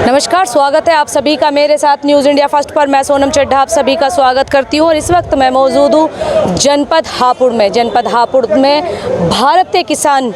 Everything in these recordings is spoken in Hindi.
नमस्कार, स्वागत है आप सभी का मेरे साथ न्यूज़ इंडिया फर्स्ट पर। मैं सोनम चड्ढा आप सभी का स्वागत करती हूँ और इस वक्त मैं मौजूद हूँ जनपद हापुड़ में भारतीय किसान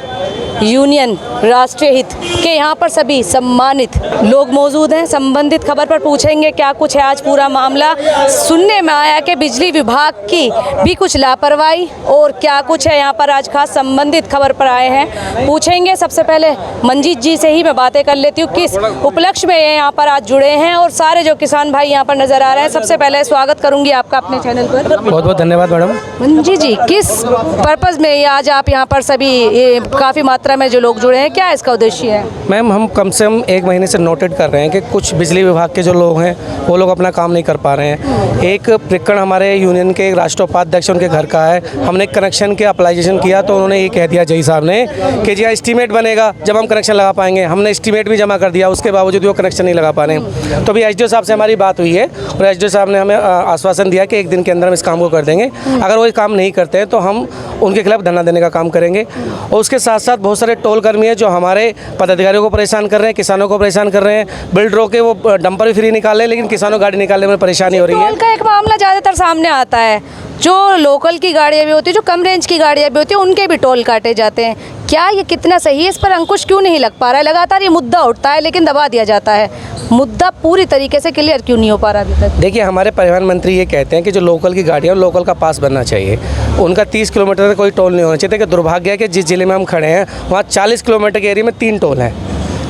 यूनियन राष्ट्रीय हित के यहाँ पर सभी सम्मानित लोग मौजूद हैं। संबंधित खबर पर पूछेंगे क्या कुछ है आज पूरा मामला। सुनने में आया कि बिजली विभाग की भी कुछ लापरवाही और क्या कुछ है यहाँ पर आज खास संबंधित खबर पर आए हैं। पूछेंगे सबसे पहले मंजीत जी से ही मैं बातें कर लेती हूँ किस उपलक्ष्य में ये यहाँ पर आज जुड़े हैं और सारे जो किसान भाई यहाँ पर नजर आ रहे हैं। सबसे पहले स्वागत करूँगी आपका अपने चैनल पर। बहुत बहुत धन्यवाद मैडम। मंजीत जी, किस पर्पज़ में ये आज आप यहाँ पर सभी ये काफ़ी मात्रा में जो लोग जुड़े हैं, क्या इसका उद्देश्य है? मैम, हम कम से कम एक महीने से नोटेड कर रहे हैं कि कुछ बिजली विभाग के जो लोग हैं वो लोग अपना काम नहीं कर पा रहे हैं। एक प्रकरण हमारे यूनियन के एक राष्ट्रीय उपाध्यक्ष उनके घर का है। हमने कनेक्शन के अप्लाइजेशन किया तो उन्होंने ये कह दिया जई साहब ने कि जी एस्टीमेट बनेगा जब हम कनेक्शन लगा पाएंगे। हमने एस्टीमेट भी जमा कर दिया, उसके बावजूद वो कनेक्शन नहीं लगा पा रहे हैं। तो अभी एसडीओ साहब से हमारी बात हुई है और एसडीओ साहब ने हमें आश्वासन दिया कि एक दिन के अंदर हम इस काम को कर देंगे। अगर वो ये काम नहीं करते हैं तो हम उनके खिलाफ धरना देने का काम करेंगे। और उसके साथ साथ बहुत सारे टोल कर्मी हैं जो हमारे पदाधिकारियों को परेशान कर रहे हैं, किसानों को परेशान कर रहे हैं। बिल्डरों के वो डंपर भी फ्री निकाल रहे हैं लेकिन किसानों गाड़ी निकालने में परेशानी हो रही है। टोल का एक मामला ज़्यादातर सामने आता है, जो लोकल की गाड़ियाँ भी होती है, जो कम रेंज की गाड़ियाँ भी होती है, उनके भी टोल काटे जाते हैं। क्या ये कितना सही है? इस पर अंकुश क्यों नहीं लग पा रहा है? लगातार ये मुद्दा उठता है लेकिन दबा दिया जाता है। मुद्दा पूरी तरीके से क्लियर क्यों नहीं हो पा रहा अभी तक? देखिए, हमारे परिवहन मंत्री ये कहते हैं कि जो लोकल की गाड़ियाँ लोकल का पास बनना चाहिए। उनका 30 किलोमीटर तक कोई टोल नहीं होना चाहिए। कि दुर्भाग्य है कि जिस जिले में हम खड़े हैं वहाँ 40 किलोमीटर के एरिया में 3 टोल हैं,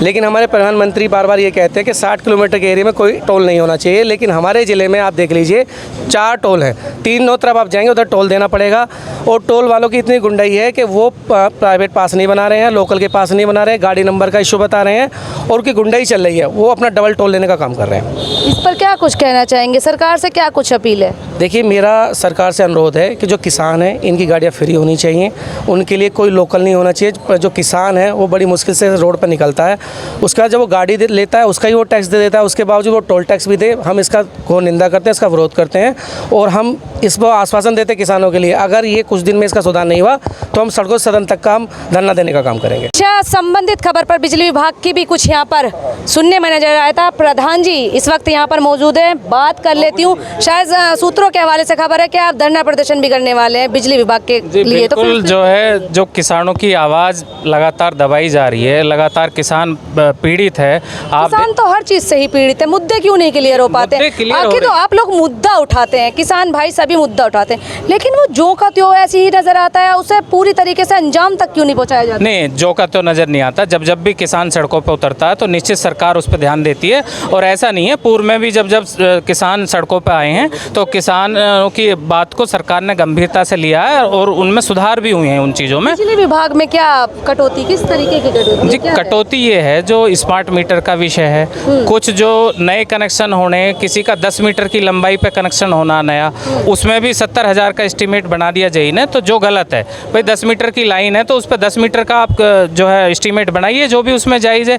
लेकिन हमारे प्रधान मंत्री बार बार ये कहते हैं कि 60 किलोमीटर के एरिया में कोई टोल नहीं होना चाहिए। लेकिन हमारे ज़िले में आप देख लीजिए 4 टोल हैं। 3 तरफ आप जाएंगे उधर टोल देना पड़ेगा। और टोल वालों की इतनी गुंडाई है कि वो प्राइवेट पास नहीं बना रहे हैं, लोकल के पास नहीं बना रहे हैं, गाड़ी नंबर का इशू बता रहे हैं और उनकी गुंडाई चल रही है। वो अपना डबल टोल लेने का काम कर रहे हैं। इस पर क्या कुछ कहना चाहेंगे? सरकार से क्या कुछ अपील है? देखिए, मेरा सरकार से अनुरोध है कि जो किसान हैं इनकी गाड़ियाँ फ्री होनी चाहिए। उनके लिए कोई लोकल नहीं होना चाहिए। जो किसान है वो बड़ी मुश्किल से रोड पर निकलता है, उसका जब वो गाड़ी लेता है उसका ही वो टैक्स दे देता है, उसके बावजूद वो टोल टैक्स भी दे। हम इसका घोर निंदा करते हैं, इसका विरोध करते हैं और हम इस पर आश्वासन देते हैं किसानों के लिए अगर ये कुछ दिन में इसका सुधार नहीं हुआ तो हम सड़कों सदन तक का धरना देने का काम करेंगे। अच्छा, संबंधित खबर पर बिजली विभाग की भी कुछ यहाँ पर सुनने में नजर आया था। प्रधान जी इस वक्त यहाँ पर मौजूद है, बात कर लेती हूँ। शायद सूत्रों के हवाले से खबर है कि आप धरना प्रदर्शन भी करने वाले हैं बिजली विभाग के लिए। तो बिल्कुल, जो है जो किसानों की आवाज़ लगातार दबाई जा रही है, लगातार किसान पीड़ित है। किसान तो हर चीज से ही पीड़ित है, मुद्दे क्यों नहीं क्लियर हो पाते? आखिर तो आप लोग मुद्दा उठाते हैं, किसान भाई सभी मुद्दा उठाते हैं, लेकिन वो जो का त्यों ऐसे ही नजर आता है, उसे पूरी तरीके से अंजाम तक क्यों नहीं पहुंचाया जाता? नहीं, जो का तो नज़र नहीं आता। जब जब भी किसान सड़कों पर उतरता है तो निश्चित सरकार उस पर ध्यान देती है। और ऐसा नहीं है, पूर्व में भी जब जब किसान सड़कों पर आए हैं तो किसानों की बात को सरकार ने गंभीरता से लिया है और उनमें सुधार भी हुए हैं उन चीज़ों में। बिजली विभाग में क्या कटौती, किस तरीके की कटौती? जी, कटौती ये है जो स्मार्ट मीटर का विषय है। कुछ जो नए कनेक्शन होने, किसी का 10 मीटर की लंबाई पे कनेक्शन होना नया, उसमें भी 70,000 का एस्टीमेट बना दिया जाए ने, तो जो गलत है। भाई 10 मीटर की लाइन है तो उस पर 10 मीटर का आप जो है एस्टीमेट बनाइए, जो भी उसमें जायज़ है।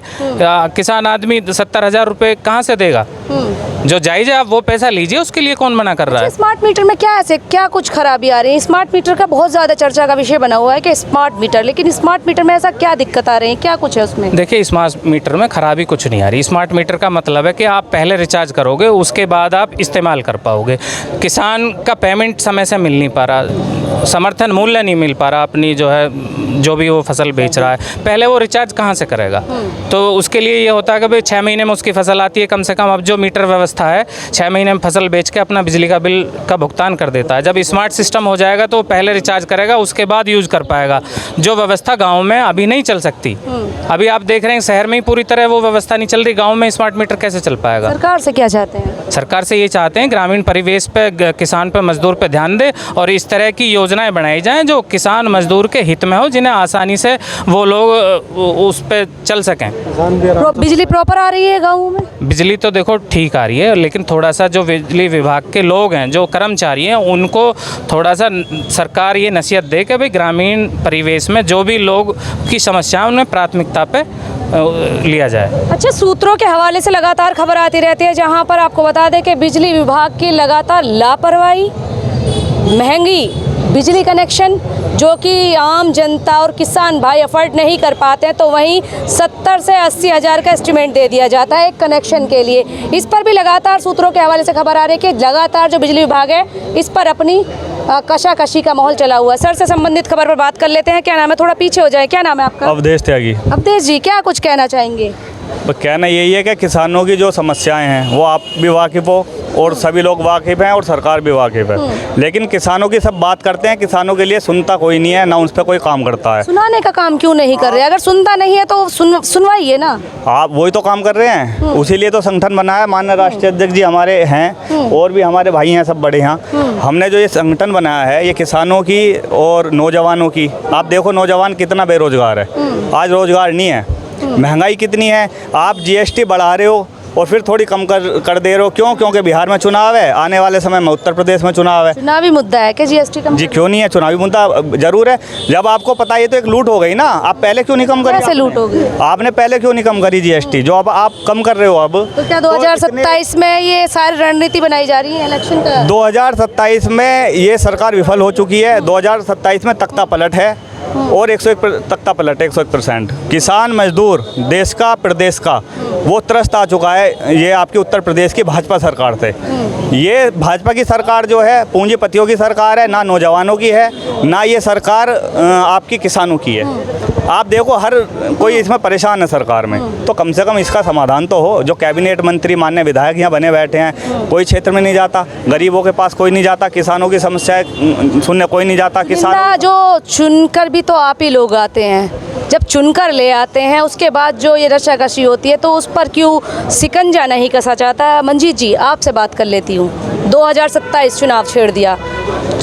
किसान आदमी 70,000 रुपये कहाँ से देगा? जो जायज़ है आप वो पैसा लीजिए, उसके लिए कौन मना कर रहा है? स्मार्ट मीटर में क्या कुछ खराबी आ रही है? स्मार्ट मीटर का बहुत ज़्यादा चर्चा का विषय बना हुआ है कि स्मार्ट मीटर, लेकिन स्मार्ट मीटर में ऐसा क्या दिक्कत आ रही है, क्या कुछ है उसमें? देखिए, स्मार्ट मीटर में खराबी कुछ नहीं आ रही। स्मार्ट मीटर का मतलब है कि आप पहले रिचार्ज करोगे, उसके बाद आप इस्तेमाल कर पाओगे। किसान का पेमेंट समय से मिल नहीं पा रहा, समर्थन मूल्य नहीं मिल पा रहा अपनी जो भी वो फसल बेच रहा है। पहले वो रिचार्ज कहाँ से करेगा? तो उसके लिए ये होता है कि भाई 6 महीने में उसकी फसल आती है कम से कम। अब जो मीटर व्यवस्था है 6 महीने में फसल बेच के अपना बिजली का बिल का भुगतान कर देता है। जब स्मार्ट सिस्टम हो जाएगा तो पहले रिचार्ज करेगा, उसके बाद यूज़ कर पाएगा। जो व्यवस्था गाँव में अभी नहीं चल सकती। अभी आप देख रहे हैं शहर में ही पूरी तरह वो व्यवस्था नहीं चल रही, गाँव में स्मार्ट मीटर कैसे चल पाएगा? सरकार से क्या चाहते हैं? सरकार से ये चाहते हैं ग्रामीण परिवेश पे, किसान पे, मजदूर पे ध्यान दे और इस तरह की योजनाएं बनाई जाएं जो किसान मजदूर के हित में हो, जिन्हें आसानी से वो लोग उस पे चल सकें। बिजली प्रॉपर आ रही है गाँव में? बिजली तो देखो ठीक आ रही है, लेकिन थोड़ा सा जो बिजली विभाग के लोग हैं, जो कर्मचारी हैं, उनको थोड़ा सा सरकार ये नसीहत दे कि भाई ग्रामीण परिवेश में जो भी लोग की समस्याएं उन्हें प्राथमिकता पे लिया जाए। अच्छा, सूत्रों के हवाले से लगातार खबर आती रहती है, जहां पर आपको बता दें कि बिजली विभाग की लगातार लापरवाही, महंगी बिजली कनेक्शन जो कि आम जनता और किसान भाई अफोर्ड नहीं कर पाते हैं, तो वहीं 70 से 80 हज़ार का एस्टिमेट दे दिया जाता है एक कनेक्शन के लिए। इस पर भी लगातार सूत्रों के हवाले से खबर आ रही है कि लगातार जो बिजली विभाग है इस पर अपनी कशाकशी का माहौल चला हुआ है। सर से संबंधित खबर पर बात कर लेते हैं। क्या नाम है, थोड़ा पीछे हो जाए, क्या नाम है आपका? अवधेश त्यागी। अवधेश जी, क्या कुछ कहना चाहेंगे? तो कहना यही है कि किसानों की जो समस्याएं हैं वो आप भी वाकिफ़ हो और सभी लोग वाकिफ़ हैं और सरकार भी वाकिफ़ है, लेकिन किसानों की सब बात करते हैं, किसानों के लिए सुनता कोई नहीं है, ना उस पर कोई काम करता है। सुनाने का काम क्यों नहीं कर रहे? अगर सुनता नहीं है तो सुनवाइए ना। आप वही तो काम कर रहे हैं, उसी लिए तो संगठन बना है। माननीय राष्ट्रीय अध्यक्ष जी हमारे हैं और भी हमारे भाई हैं, सब बड़े हैं। हमने जो ये संगठन बनाया है ये किसानों की और नौजवानों की। आप देखो नौजवान कितना बेरोजगार है, आज रोजगार नहीं है, महंगाई कितनी है। आप जीएसटी बढ़ा रहे हो और फिर थोड़ी कम कर दे रहे हो, क्यों? क्योंकि बिहार में चुनाव है, आने वाले समय में उत्तर प्रदेश में चुनाव है। चुनावी मुद्दा है कि जीएसटी कम? जी क्यों नहीं है, चुनावी मुद्दा जरूर है। जब आपको पता है तो एक लूट हो गई ना, आप पहले क्यों नहीं कम करी? कैसे लूट हो गई? आपने पहले क्यों नहीं कम करी जीएसटी, जो अब आप कम कर रहे हो? अब तो क्या 2027 में ये सारी रणनीति बनाई जा रही है इलेक्शन का? 2027 में ये सरकार विफल हो चुकी है। 2027 में तख्ता पलट है और 101 तख्ता पलट 101%। किसान मजदूर देश का प्रदेश का वो त्रस्त आ चुका है ये आपकी उत्तर प्रदेश की भाजपा सरकार से। ये भाजपा की सरकार जो है पूंजीपतियों की सरकार है, ना नौजवानों की है, ना ये सरकार आपकी किसानों की है। आप देखो हर कोई इसमें परेशान है सरकार में, तो कम से कम इसका समाधान तो हो। जो कैबिनेट मंत्री माननीय विधायक यहाँ बने बैठे हैं, कोई क्षेत्र में नहीं जाता, गरीबों के पास कोई नहीं जाता, किसानों की समस्याएं सुनने कोई नहीं जाता। किसान जो चुनकर भी तो आप ही लोग आते हैं, जब चुनकर ले आते हैं उसके बाद जो ये रशाकशी होती है तो उस पर क्यों शिकंजा नहीं कसा जाता? मंजीत जी, आपसे बात कर लेती हूँ। 2027 चुनाव छेड़ दिया,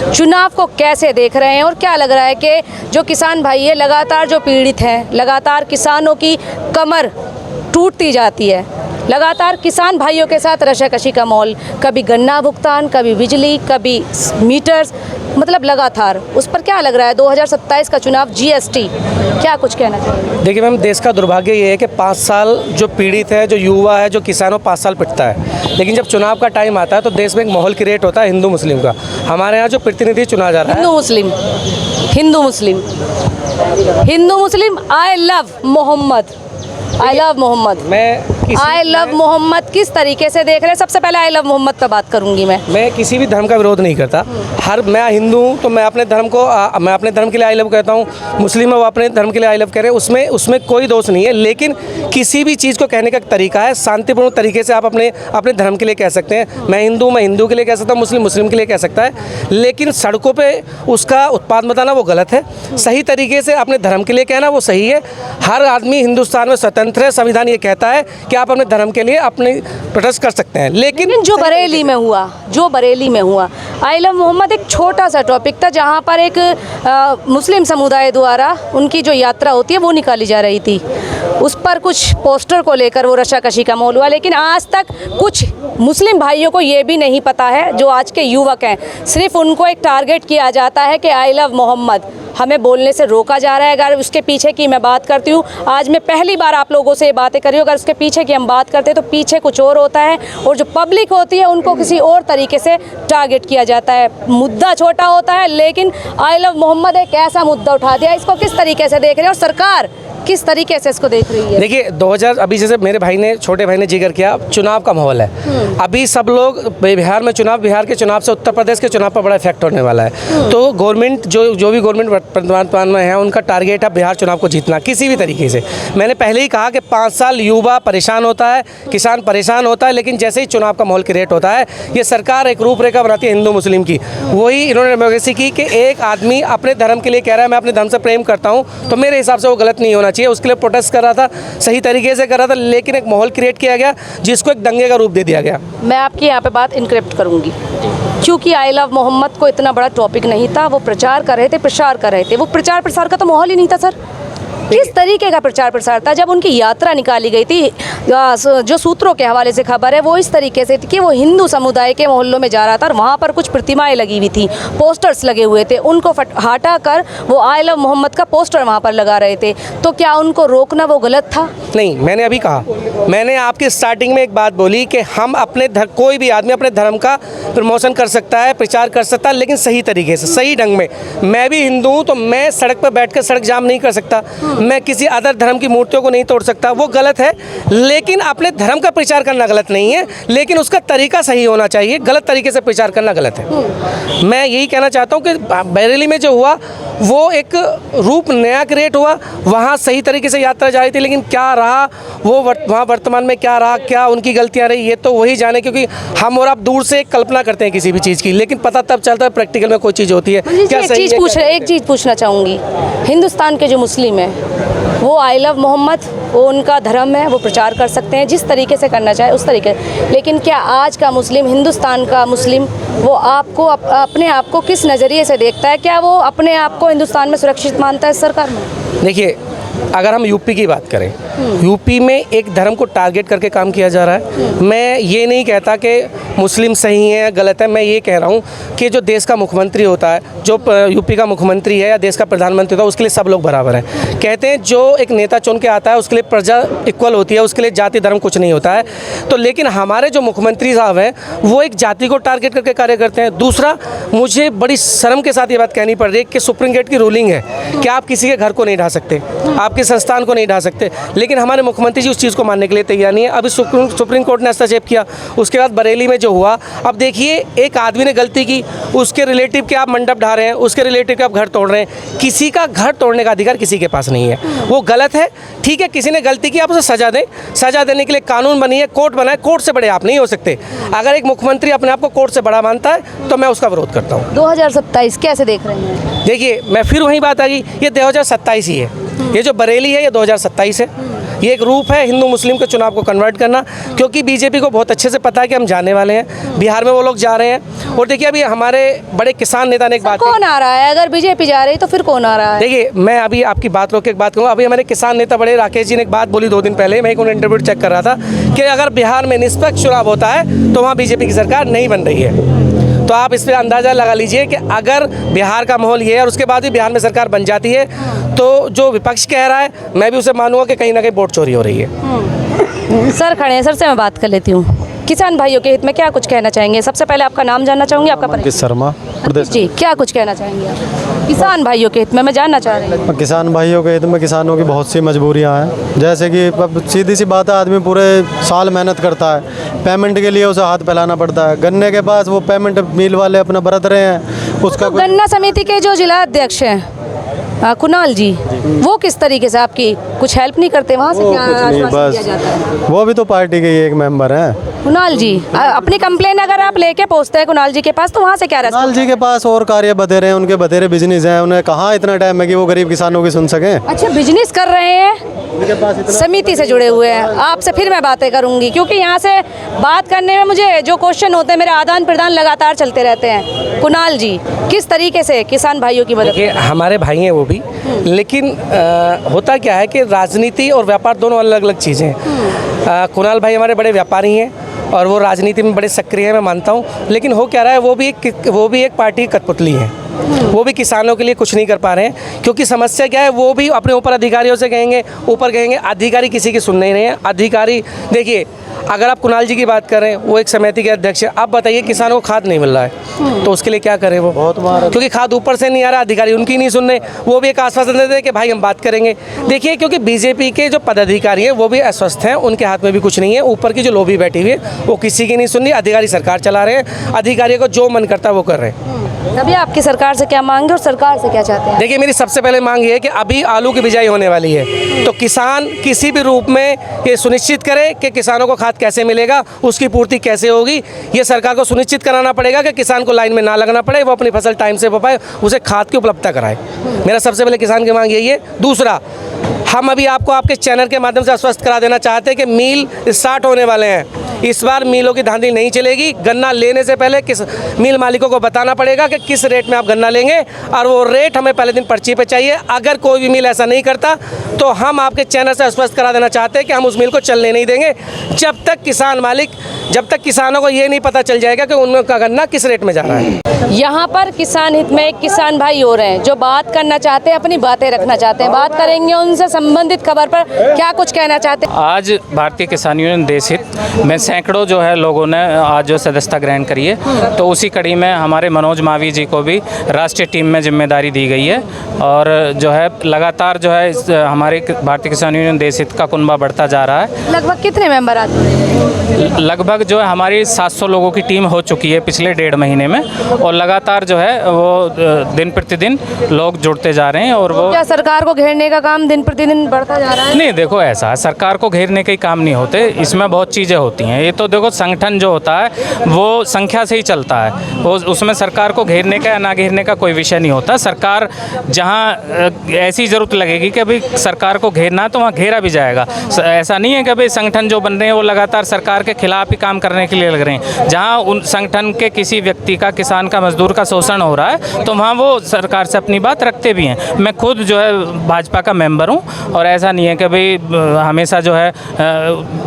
चुनाव को कैसे देख रहे हैं और क्या लग रहा है कि जो किसान भाई है लगातार जो पीड़ित हैं, लगातार किसानों की कमर टूटती जाती है, लगातार किसान भाइयों के साथ रशाकशी का माहौल, कभी गन्ना भुगतान, कभी बिजली, कभी मीटर्स, मतलब लगातार उस पर क्या लग रहा है? 2027 का चुनाव, जीएसटी, क्या कुछ कहना चाहिए? देखिए मैम, देश का दुर्भाग्य ये है कि 5 साल जो पीड़ित है, जो युवा है, जो किसानों 5 साल पिटता है, लेकिन जब चुनाव का टाइम आता है तो देश में एक माहौल क्रिएट होता है हिंदू मुस्लिम का। हमारे यहाँ जो प्रतिनिधि चुना जा रहा है, हिंदू मुस्लिम, हिंदू मुस्लिम, हिंदू मुस्लिम, I love Muhammad, I love Muhammad, I love Muhammad किस तरीके से देख रहे हैं? सबसे पहले आई लव मोहम्मद पर बात करूंगी मैं किसी भी धर्म का विरोध नहीं करता। मैं हिंदू हूँ तो मैं अपने धर्म को मैं अपने धर्म के लिए आई लव कहता हूँ, मुस्लिम है वो अपने धर्म के लिए आई लव कह रहे हैं, उसमें कोई दोष नहीं है। लेकिन किसी भी चीज़ को कहने का एक तरीका है, शांतिपूर्ण तरीके से आप अपने धर्म के लिए कह सकते हैं। मैं हिंदू के लिए कह सकता हूँ, मुस्लिम के लिए कह सकता है, लेकिन सड़कों पर उसका उत्पाद बताना वो गलत है। सही तरीके से अपने धर्म के लिए कहना वो सही है। हर आदमी हिंदुस्तान में स्वतंत्र है, संविधान ये कहता है कि आप अपने धर्म के लिए अपने प्रोटेस्ट कर सकते हैं। लेकिन जो बरेली में हुआ आई लव मोहम्मद एक छोटा सा टॉपिक था, जहां पर एक मुस्लिम समुदाय द्वारा उनकी जो यात्रा होती है वो निकाली जा रही थी, उस पर कुछ पोस्टर को लेकर वो रशाकशी का माहौल हुआ। लेकिन आज तक कुछ मुस्लिम भाइयों को ये भी नहीं पता है, जो आज के युवक हैं, सिर्फ उनको एक टारगेट किया जाता है कि आई लव मोहम्मद, हमें बोलने से रोका जा रहा है। अगर उसके पीछे की मैं बात करती हूँ, आज मैं पहली बार आप लोगों से ये बातें कर रही हूँ, अगर उसके पीछे की हम बात करते हैं तो पीछे कुछ और होता है और जो पब्लिक होती है उनको किसी और तरीके से टारगेट किया जाता है। मुद्दा छोटा होता है लेकिन आई लव मोहम्मद एक ऐसा मुद्दा उठा दिया, इसको किस तरीके से देख रहे हैं और सरकार किस तरीके से इसको देख रही है? देखिए 2000 अभी जैसे मेरे छोटे भाई ने जिक्र किया, चुनाव का माहौल है। अभी सब लोग बिहार में चुनाव, बिहार के चुनाव से उत्तर प्रदेश के चुनाव पर बड़ा इफेक्ट होने वाला है। तो गवर्नमेंट जो भी गवर्नमेंट वर्तमान में है उनका टारगेट है बिहार चुनाव को जीतना किसी भी तरीके से। मैंने पहले ही कहा कि 5 साल युवा परेशान होता है, किसान परेशान होता है, लेकिन जैसे ही चुनाव का माहौल क्रिएट होता है ये सरकार एक रूपरेखा बनाती है हिंदू मुस्लिम की। वही इन्होंने डेमोक्रेसी की कि एक आदमी अपने धर्म के लिए कह रहा है मैं अपने धर्म से प्रेम करता हूँ, तो मेरे हिसाब से वो गलत नहीं होना चाहिए। उसके लिए प्रोटेस्ट कर रहा था, सही तरीके से कर रहा था, लेकिन एक माहौल क्रिएट किया गया जिसको एक दंगे का रूप दे दिया गया। मैं आपकी यहाँ पे बात इनक्रिप्ट करूँगी, क्योंकि आई लव मोहम्मद को इतना बड़ा टॉपिक नहीं था, वो प्रचार कर रहे थे, प्रसार कर रहे थे, वो प्रचार प्रसार का तो माहौल ही नहीं था सर। किस तरीके का प्रचार प्रसार था जब उनकी यात्रा निकाली गई थी? जो सूत्रों के हवाले से खबर है वो इस तरीके से थी कि वो हिंदू समुदाय के मोहल्लों में जा रहा था और वहाँ पर कुछ प्रतिमाएं लगी हुई थी, पोस्टर्स लगे हुए थे, उनको हटा कर वो आई लव मोहम्मद का पोस्टर वहाँ पर लगा रहे थे। तो क्या उनको रोकना वो गलत था? नहीं, मैंने अभी कहा, मैंने आपकी स्टार्टिंग में एक बात बोली कि हम अपने कोई भी आदमी अपने धर्म का प्रमोशन कर सकता है, प्रचार कर सकता है, लेकिन सही तरीके से, सही ढंग में। मैं भी हिंदू हूँ तो मैं सड़क पर बैठकर सड़क जाम नहीं कर सकता, मैं किसी अदर धर्म की मूर्तियों को नहीं तोड़ सकता, वो गलत है। लेकिन अपने धर्म का प्रचार करना गलत नहीं है, लेकिन उसका तरीका सही होना चाहिए। गलत तरीके से प्रचार करना गलत है। मैं यही कहना चाहता हूँ कि बरेली में जो हुआ वो एक रूप नया क्रिएट हुआ, वहाँ सही तरीके से यात्रा जा रही थी, लेकिन क्या रहा वो वहाँ वर्तमान में क्या रहा, क्या उनकी गलतियाँ रही, ये तो वही जाने, क्योंकि हम और आप दूर से कल्पना करते हैं किसी भी चीज़ की, लेकिन पता तब चलता है प्रैक्टिकल में कोई चीज़ होती है। क्या एक चीज़ पूछना चाहूँगी, हिंदुस्तान के जो मुस्लिम हैं वो आई लव मोहम्मद, वो उनका धर्म है, वो प्रचार कर सकते हैं जिस तरीके से करना चाहे उस तरीके, लेकिन क्या आज का मुस्लिम, हिंदुस्तान का मुस्लिम, वो आपको अपने आप को किस नज़रिए से देखता है? क्या वो अपने आप को हिंदुस्तान में सुरक्षित मानता है सरकार में? देखिए, अगर हम यूपी की बात करें, यूपी में एक धर्म को टारगेट करके काम किया जा रहा है। मैं ये नहीं कहता कि मुस्लिम सही है गलत है, मैं ये कह रहा हूँ कि जो देश का मुख्यमंत्री होता है, जो यूपी का मुख्यमंत्री है या देश का प्रधानमंत्री होता है, उसके लिए सब लोग बराबर हैं। कहते हैं जो एक नेता चुन के आता है उसके लिए प्रजा इक्वल होती है, उसके लिए जाति धर्म कुछ नहीं होता है। तो लेकिन हमारे जो मुख्यमंत्री साहब हैं वो एक जाति को टारगेट करके कार्य करते हैं। दूसरा, मुझे बड़ी शर्म के साथ ये बात कहनी पड़ रही है कि सुप्रीम कोर्ट की रूलिंग है कि आप किसी के घर को नहीं ढा सकते, आपके संस्थान को नहीं ढा सकते, लेकिन हमारे मुख्यमंत्री जी उस चीज़ को मानने के लिए तैयार नहीं है। अभी सुप्रीम कोर्ट ने हस्तक्षेप किया, उसके बाद बरेली में जो हुआ, अब देखिए एक आदमी ने गलती की, उसके रिलेटिव के आप मंडप ढा रहे हैं, उसके रिलेटिव के आप घर तोड़ रहे हैं। किसी का घर तोड़ने का अधिकार किसी के पास नहीं है, वो गलत है। ठीक है, किसी ने गलती की, आप उसे सजा दें, सजा देने के लिए कानून बनी है, कोर्ट बना है, कोर्ट से बड़े आप नहीं हो सकते। अगर एक मुख्यमंत्री अपने आप को कोर्ट से बड़ा मानता है तो मैं उसका विरोध करता हूँ। 2027 कैसे देख रहे हैं? देखिए, मैं फिर वही बात आ गई, ये 2027 ही है, ये जो बरेली है ये 2027 है। ये एक रूप है हिंदू मुस्लिम के चुनाव को कन्वर्ट करना, क्योंकि बीजेपी को बहुत अच्छे से पता है कि हम जाने वाले हैं, बिहार में वो लोग जा रहे हैं। और देखिए, अभी हमारे बड़े किसान नेता ने एक बात, कौन आ रहा है? अगर बीजेपी जा रही तो फिर कौन आ रहा है? देखिए, मैं अभी आपकी बात रोक के एक बात कहूँगा। अभी हमारे किसान नेता बड़े राकेश जी ने एक बात बोली 2 दिन पहले, मैं एक उन्हें इंटरव्यू चेक कर रहा था कि अगर बिहार में निष्पक्ष चुनाव होता है तो वहाँ बीजेपी की सरकार नहीं बन रही है। तो आप इस पर अंदाज़ा लगा लीजिए कि अगर बिहार का माहौल ये है और उसके बाद भी बिहार में सरकार बन जाती है तो जो विपक्ष कह रहा है मैं भी उसे मानूंगा कि कहीं ना कहीं वोट चोरी हो रही है। सर खड़े हैं, सर से मैं बात कर लेती हूँ। किसान भाइयों के हित में क्या कुछ कहना चाहेंगे? सबसे पहले आपका नाम जानना चाहूँगी, आपका परिचय। शर्मा प्रदेश जी, क्या कुछ कहना चाहेंगे आप किसान भाइयों के हित में? मैं जानना चाह रही हूँ। किसान भाइयों के हित में किसानों की बहुत सी मजबूरियां हैं, जैसे कि अब सीधी सी बात है, आदमी पूरे साल मेहनत करता है, पेमेंट के लिए उसे हाथ फैलाना पड़ता है। गन्ने के पास वो पेमेंट मिल वाले अपना बरत रहे हैं, उसका गन्ना समिति के जो जिला अध्यक्ष हैं कुणाल जी, वो किस तरीके से आपकी कुछ हेल्प नहीं करते? वहाँ से क्या आश्वासन दिया जाता है? वो भी तो पार्टी के ही एक मेंबर हैं। कुणाल जी अपनी कंप्लेन अगर आप लेके पहुँचते हैं कुणाल जी के पास तो वहाँ से क्या कुणाल जी के पास और कार्य बतेरे हैं, उनके बतेरे बिजनेस हैं, उन्हें कहाँ इतना टाइम है कि वो गरीब किसानों की सुन सकें। अच्छा, बिजनेस कर रहे हैं, समिति से जुड़े हुए हैं। आपसे फिर मैं बातें करूंगी, क्योंकि यहाँ से बात करने में मुझे जो क्वेश्चन होते हैं मेरे आदान प्रदान लगातार चलते रहते हैं। कुणाल जी, किस तरीके से किसान भाइयों की मदद? हमारे भाई हैं वो भी, लेकिन होता क्या है कि राजनीति और व्यापार दोनों अलग अलग चीज़ें हैं। कुणाल भाई हमारे बड़े व्यापारी हैं और वो राजनीति में बड़े सक्रिय हैं, मैं मानता हूँ, लेकिन हो क्या रहा है, वो भी एक पार्टी की कठपुतली है। वो भी किसानों के लिए कुछ नहीं कर पा रहे हैं, क्योंकि समस्या क्या है, वो भी अपने ऊपर अधिकारियों से कहेंगे, ऊपर कहेंगे, अधिकारी किसी की सुन नहीं रहे हैं। अधिकारी, देखिए, अगर आप कुणाल जी की बात करें, वो एक समिति के अध्यक्ष है, आप बताइए किसानों को खाद नहीं मिल रहा है तो उसके लिए क्या करें? वो बहुत क्योंकि खाद ऊपर से नहीं आ रहा, अधिकारी उनकी नहीं सुन रहे, वो भी एक आश्वासन देते हैं कि भाई हम बात करेंगे। देखिए, क्योंकि बीजेपी के जो पदाधिकारी हैं वो भी अस्वस्थ हैं, उनके हाथ में भी कुछ नहीं है, ऊपर की जो लोबी बैठी हुई है वो किसी की नहीं सुन रही, अधिकारी सरकार चला रहे हैं, अधिकारियों को जो मन करता है वो कर रहे हैं। अभी आपकी सरकार से क्या मांगे और सरकार से क्या चाहते हैं? देखिए, मेरी सबसे पहले मांग ये है कि अभी आलू की बिजाई होने वाली है, तो किसान किसी भी रूप में ये सुनिश्चित करे कि किसानों को खाद कैसे मिलेगा, उसकी पूर्ति कैसे होगी, ये सरकार को सुनिश्चित कराना पड़ेगा कि किसान को लाइन में ना लगना पड़े, वो अपनी फसल टाइम से बो पाए, उसे खाद की उपलब्धता कराए। मेरा सबसे पहले किसान की मांग यही है। दूसरा, हम अभी आपको आपके चैनल के माध्यम से आश्वस्त करा देना चाहते हैं कि मील स्टार्ट होने वाले हैं। इस बार मिलों की धांधली नहीं चलेगी। गन्ना लेने से पहले किस मिल मालिकों को बताना पड़ेगा कि किस रेट में आप गन्ना लेंगे, और वो रेट हमें पहले दिन पर्ची पे चाहिए। अगर कोई भी मिल ऐसा नहीं करता तो हम आपके चैनल से स्पष्ट करा देना चाहते हैं कि हम उस मिल को चलने नहीं देंगे जब तक किसानों को ये नहीं पता चल जाएगा कि उनका गन्ना किस रेट में जा रहा है। यहाँ पर किसान हित में एक किसान भाई हो रहे हैं जो बात करना चाहते हैं, अपनी बातें रखना चाहते हैं। बात करेंगे उनसे संबंधित खबर पर, क्या कुछ कहना चाहते हैं। आज भारतीय किसान यूनियन देश हित में सैकड़ों जो है लोगों ने आज जो सदस्यता ग्रहण करी है, तो उसी कड़ी में हमारे मनोज मावी जी को भी राष्ट्रीय टीम में जिम्मेदारी दी गई है। और जो है लगातार जो है हमारे भारतीय किसान यूनियन देश हित का कुनबा बढ़ता जा रहा है। लगभग कितने मेंबर आते हैं? लगभग जो है हमारी 700 लोगों की टीम हो चुकी है पिछले 1.5 महीने में, और लगातार जो है वो दिन प्रतिदिन लोग जुड़ते जा रहे हैं। और वो क्या सरकार को घेरने का काम दिन प्रतिदिन बढ़ता जा रहा है? नहीं, देखो ऐसा है, सरकार को घेरने के ही काम नहीं होते, इसमें बहुत चीज़ें होती हैं। ये तो देखो संगठन जो होता है वो संख्या से ही चलता है, वो उसमें सरकार को घेरने का या ना घेरने का कोई विषय नहीं होता। सरकार जहाँ ऐसी ज़रूरत लगेगी कि भाई सरकार को घेरना है तो वहाँ घेरा भी जाएगा। ऐसा नहीं है कि भाई संगठन जो बन रहे हैं वो लगातार सरकार के खिलाफ ही काम करने के लिए लग रहे हैं। जहाँ उन संगठन के किसी व्यक्ति का, किसान का, मजदूर का शोषण हो रहा है तो वहाँ वो सरकार से अपनी बात रखते भी हैं। मैं खुद जो है भाजपा का मेंबर हूँ, और ऐसा नहीं है कि भाई हमेशा जो है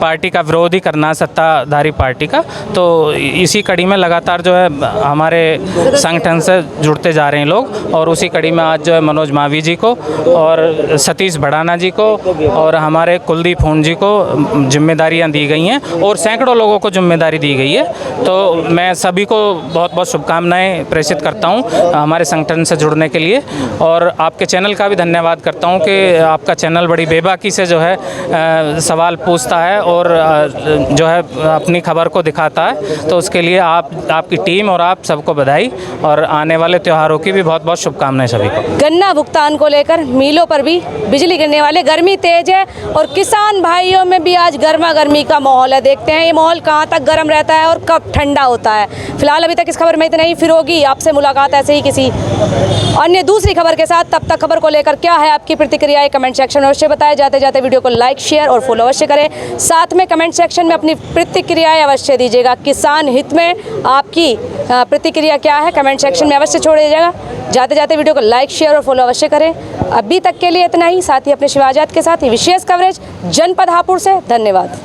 पार्टी का विरोध ही करना, सत्ताधारी पार्टी का। तो इसी कड़ी में लगातार जो है हमारे संगठन से जुड़ते जा रहे हैं लोग, और उसी कड़ी में आज जो है मनोज मावी जी को और सतीश भड़ाना जी को और हमारे कुलदीप हुन जी को जिम्मेदारियां दी गई हैं, और सैकड़ों लोगों को जिम्मेदारी दी गई है। तो मैं सभी को बहुत बहुत शुभकामनाएं प्रेषित करता हूं हमारे संगठन से जुड़ने के लिए, और आपके चैनल का भी धन्यवाद करता हूं कि आपका चैनल बड़ी बेबाकी से जो है सवाल पूछता है और जो है अपनी खबर को दिखाता है। तो उसके लिए आपकी टीम और आप सबको बधाई, और आने वाले त्योहारों की भी बहुत बहुत शुभकामनाएं सभी को। गन्ना भुगतान को लेकर मिलों पर भी बिजली गिरने वाले, गर्मी तेज है और किसान भाइयों में भी आज गर्मा गर्मी का माहौल है। देखते हैं ये माहौल कहाँ तक गर्म रहता है और कब ठंडा होता है। फिलहाल अभी तक इस खबर में इतना ही, फिर होगी आपसे मुलाकात ऐसे ही किसी अन्य दूसरी खबर के साथ। तब तक खबर को लेकर क्या है आपकी प्रतिक्रिया कमेंट सेक्शन में अवश्य बताएं। जाते जाते वीडियो को लाइक, शेयर और फॉलो अवश्य करें। साथ में कमेंट सेक्शन में अपनी प्रतिक्रियाएं अवश्य दीजिएगा। किसान हित में आपकी प्रतिक्रिया क्या है कमेंट सेक्शन में अवश्य छोड़िएगा। जाते जाते वीडियो को लाइक, शेयर और फॉलो अवश्य करें। अभी तक के लिए इतना ही। साथ ही अपने शिव आजाद के साथ ही विशेष कवरेज जनपद हापुड़ से। धन्यवाद।